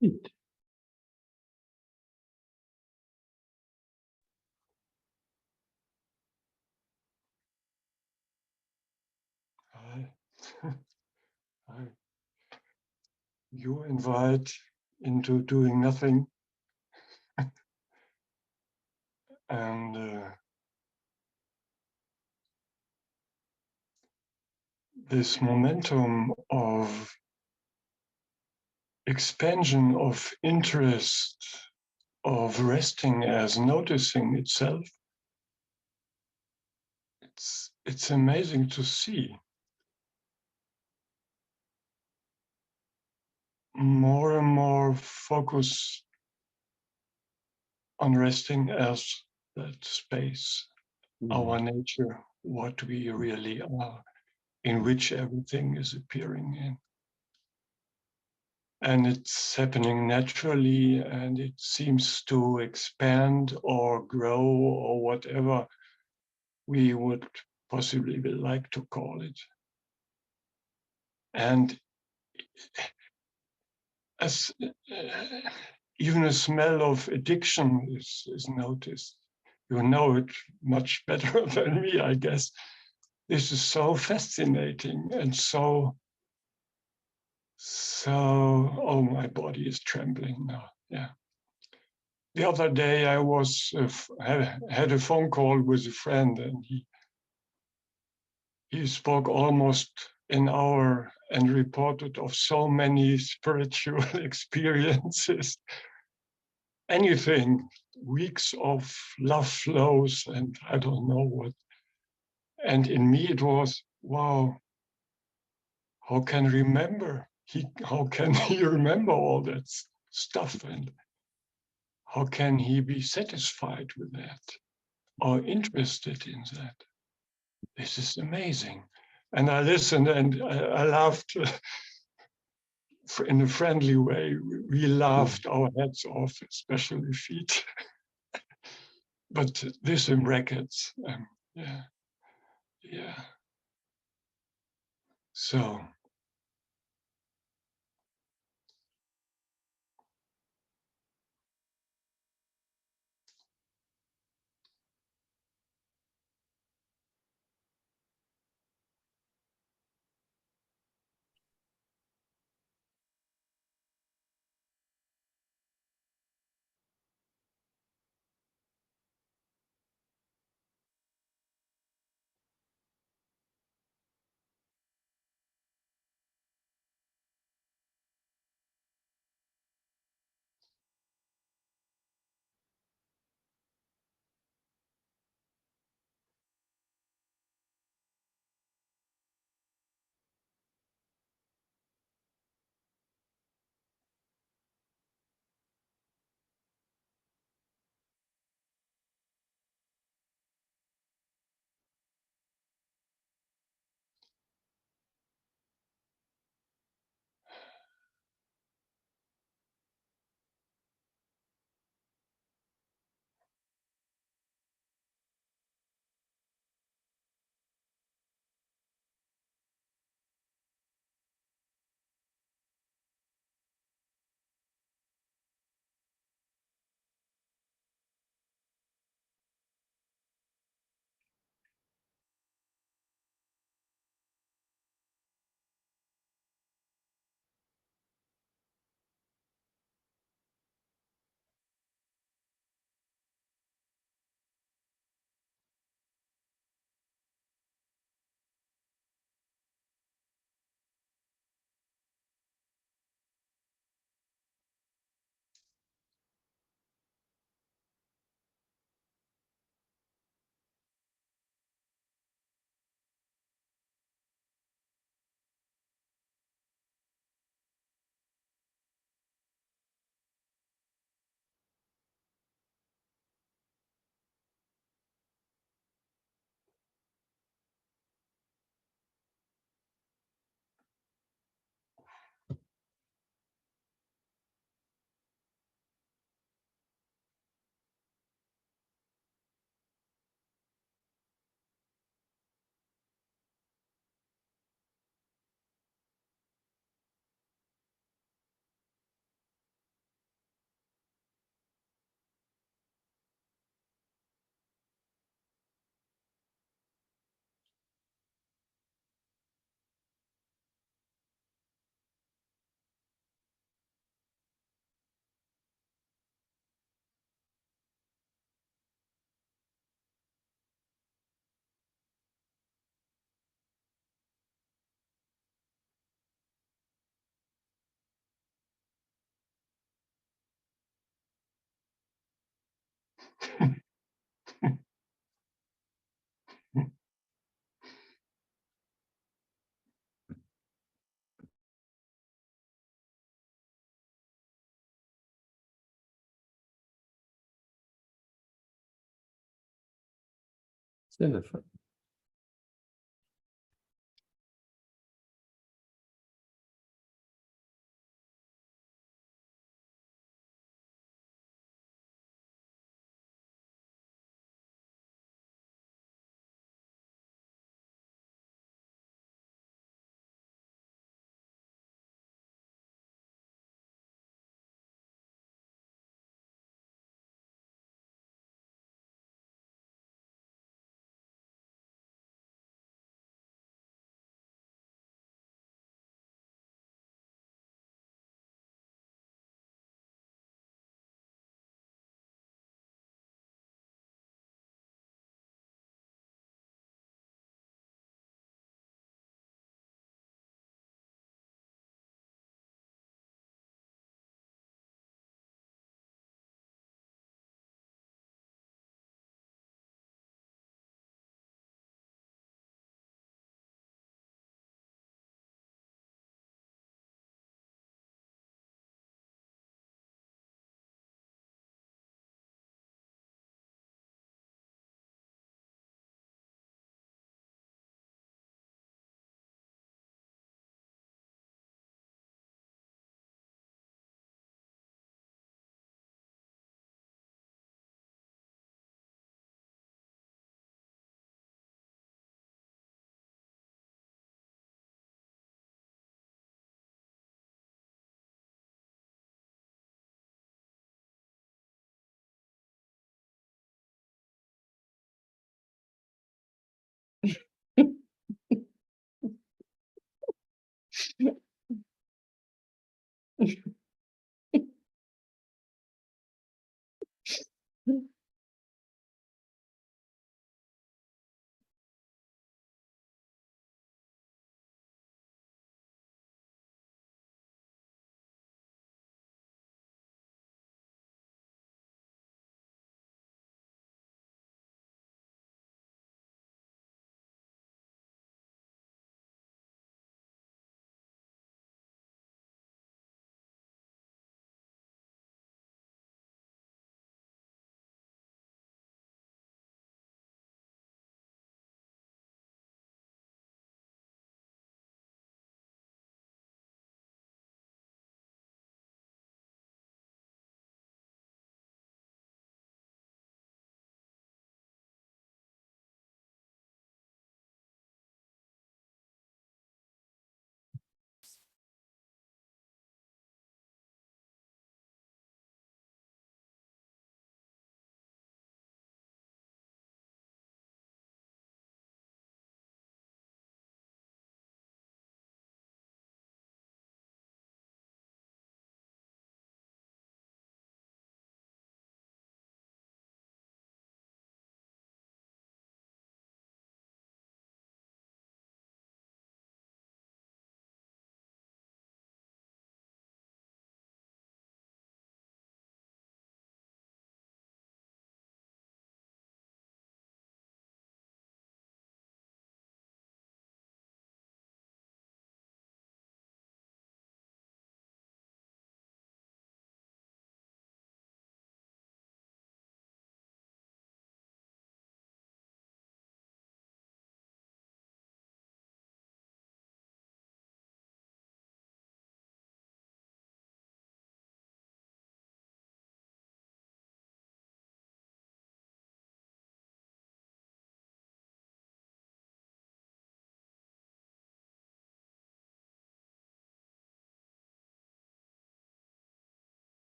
It- I, I, you invite into doing nothing, and this momentum of expansion of interest, of resting as noticing itself, it's amazing to see. More and more focus on resting as that space, our nature, what we really are, in which everything is appearing in. And it's happening naturally, and it seems to expand or grow or whatever we would possibly like to call it. And as even a smell of addiction is noticed. You know it much better than me, I guess. This is so fascinating and so, oh, my body is trembling now. Yeah. The other day I was had a phone call with a friend, and he spoke almost an hour and reported of so many spiritual experiences, anything, weeks of love flows and I don't know what. And in me it was, wow, how can how can he remember all that stuff, and how can he be satisfied with that or interested in that? This is amazing. And I listened and I laughed in a friendly way. We laughed our heads off, especially feet. But this in brackets, yeah, yeah. So Jennifer.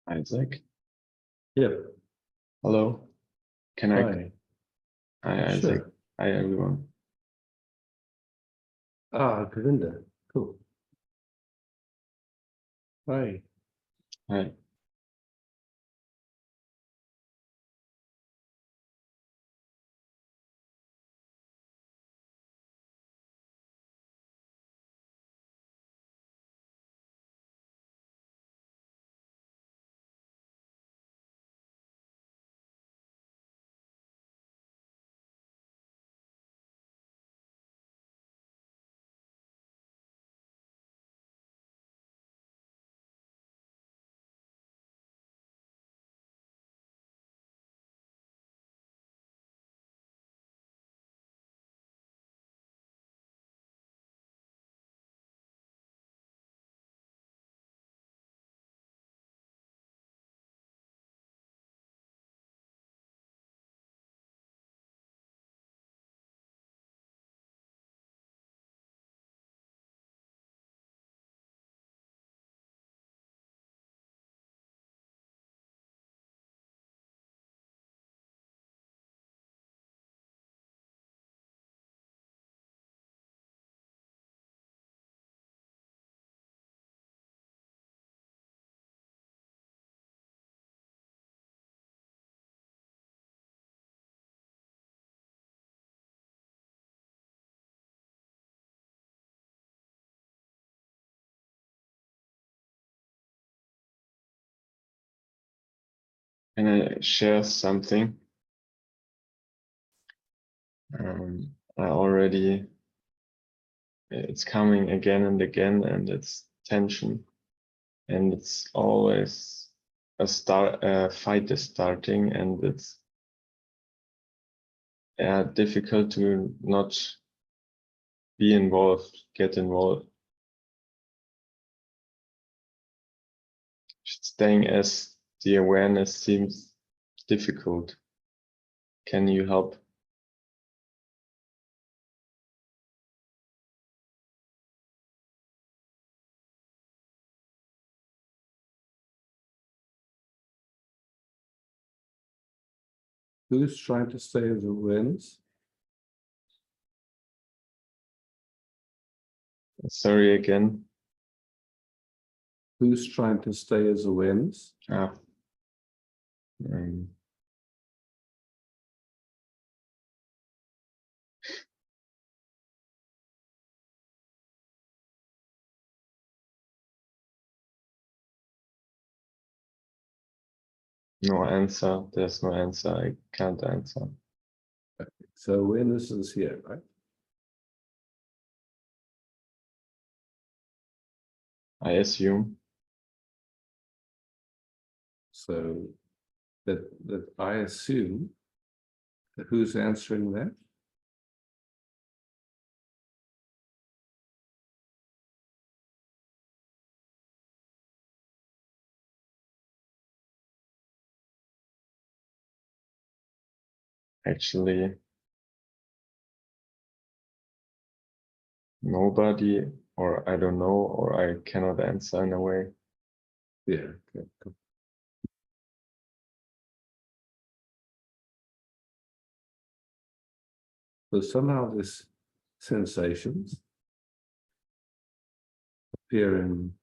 Isaac. Yeah, Hello. Can I? hi, Hi, Isaac. sure. Hi, everyone. Ah, Govinda, cool. Hi. Hi. Can I share something? I already, it's coming again and again, and it's tension, and it's always a fight is starting, and it's difficult to not be involved, get involved. Staying as the awareness seems difficult. Can you help? Who's trying to stay as awareness? Sorry again. Who's trying to stay as awareness? Ah, um, no answer. There's no answer. I can't answer. So awareness is here, right? I assume. So that I assume that who's answering that? Actually, nobody, or I don't know, or I cannot answer in a way. Yeah, okay, cool. So somehow this sensations appearing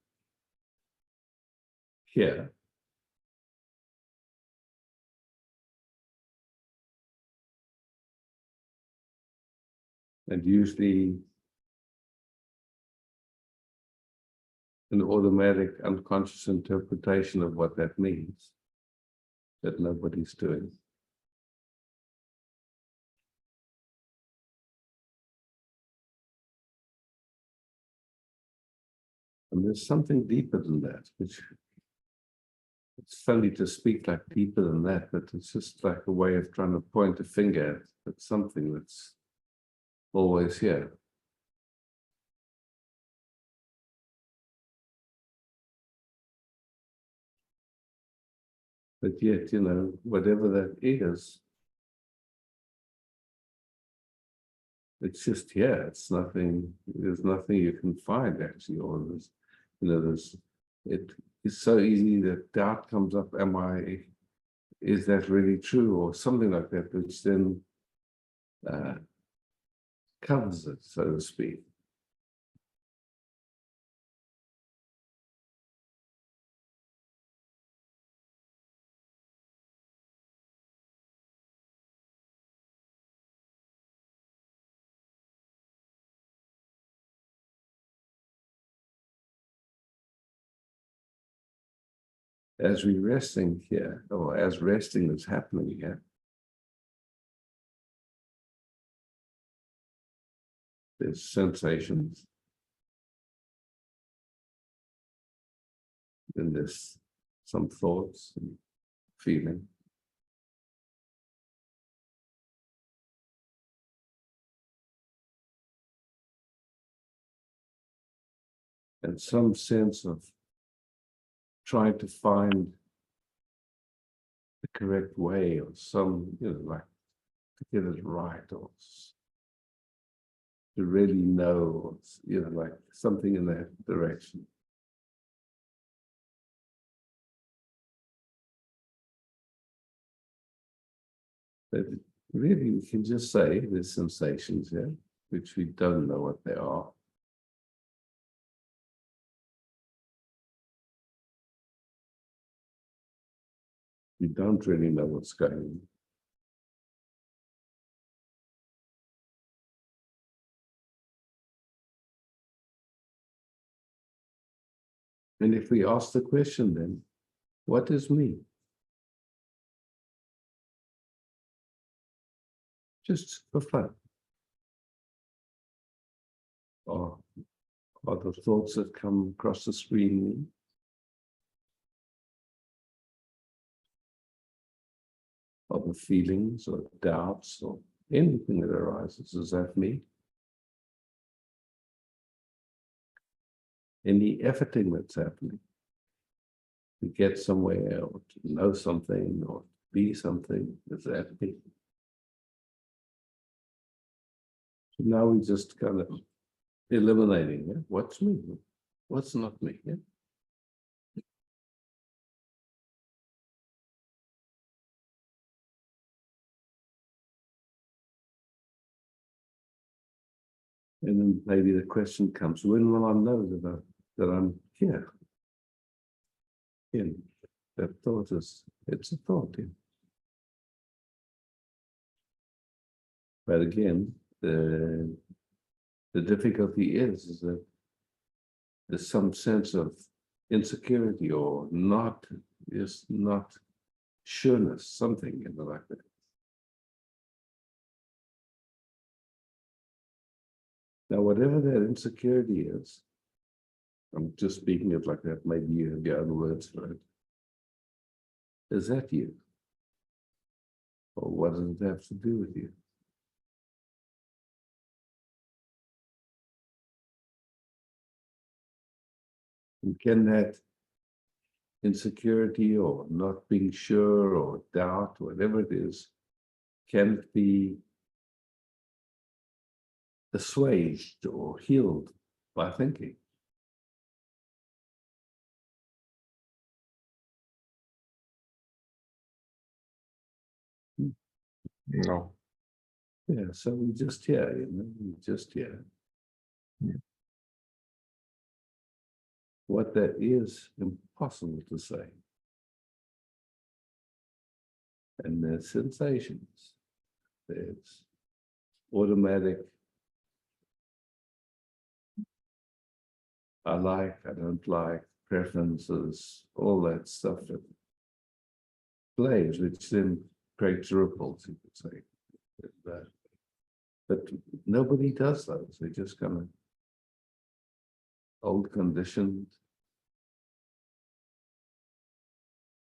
here. And usually an automatic unconscious interpretation of what that means that nobody's doing. And there's something deeper than that, which it's funny to speak like deeper than that, but it's just like a way of trying to point a finger at something that's always here. But yet, you know, whatever that is, it's just here. It's nothing, there's nothing you can find actually, or there's, you know, there's it is so easy that doubt comes up. Is that really true, or something like that, which then covers it, so to speak. As we're resting here, or as resting is happening here, there's sensations, then there's some thoughts and feeling. And some sense of trying to find the correct way, or some, like to get it right, or to really know, like something in that direction. But really, we can just say there's sensations here, which we don't know what they are. We don't really know what's going on. And if we ask the question then, what is me? Just for fun. Or are the thoughts that come across the screen me? Are the feelings or doubts or anything that arises, is that me? Any efforting that's happening to get somewhere, or to know something, or be something, is that me? So now we just kind of eliminating, yeah? What's me? What's not me? Yeah? And then maybe the question comes, when will I know that I'm here? In that thought it's a thought. Yeah. But again, the difficulty is that there's some sense of insecurity, or not sureness, something in the like that. Now, whatever that insecurity is, I'm just speaking it like that, maybe you have your own words for it. Is that you? Or what does it have to do with you? And can that insecurity, or not being sure, or doubt, whatever it is, can it be assuaged or healed by thinking? No. Yeah, so we just hear, we just hear. Yeah. What that is impossible to say. And there's sensations, there's automatic, I like, I don't like, preferences, all that stuff that plays, which then creates ripples, you could say. But nobody does those. They just kind of old conditioned,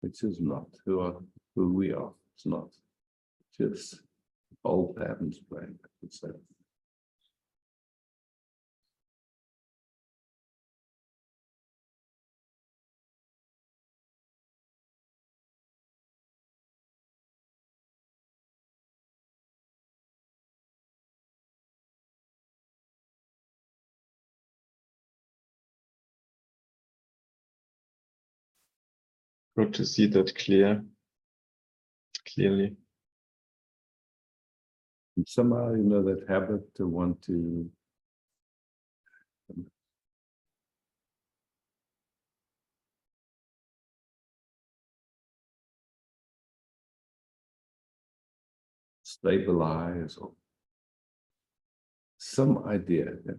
which is not who we are. It's not just old patterns playing, I would say. Good to see that clearly. And somehow, you know, that habit to want to stabilize or some idea. Yeah.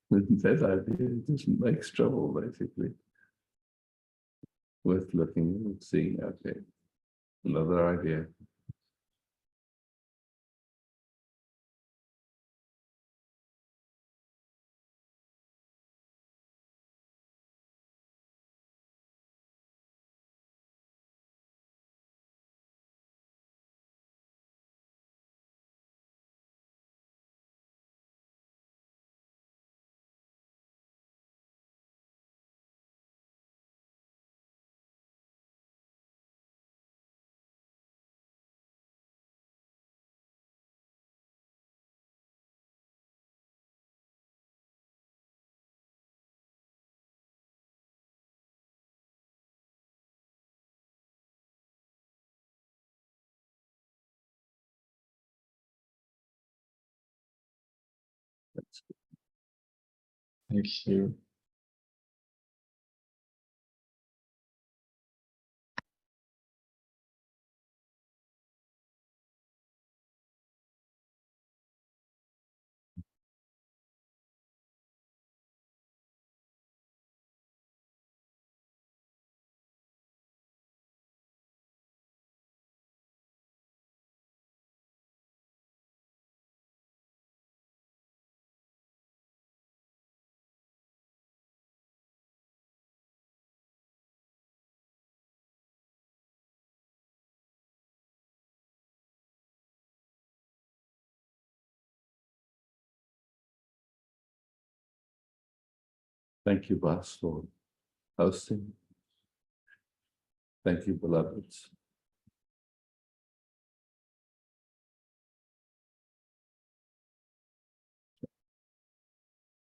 That idea just makes trouble, basically. Worth looking and seeing. Okay, another idea. That's Thank you. Thank you, Bas, for hosting. Thank you, beloveds.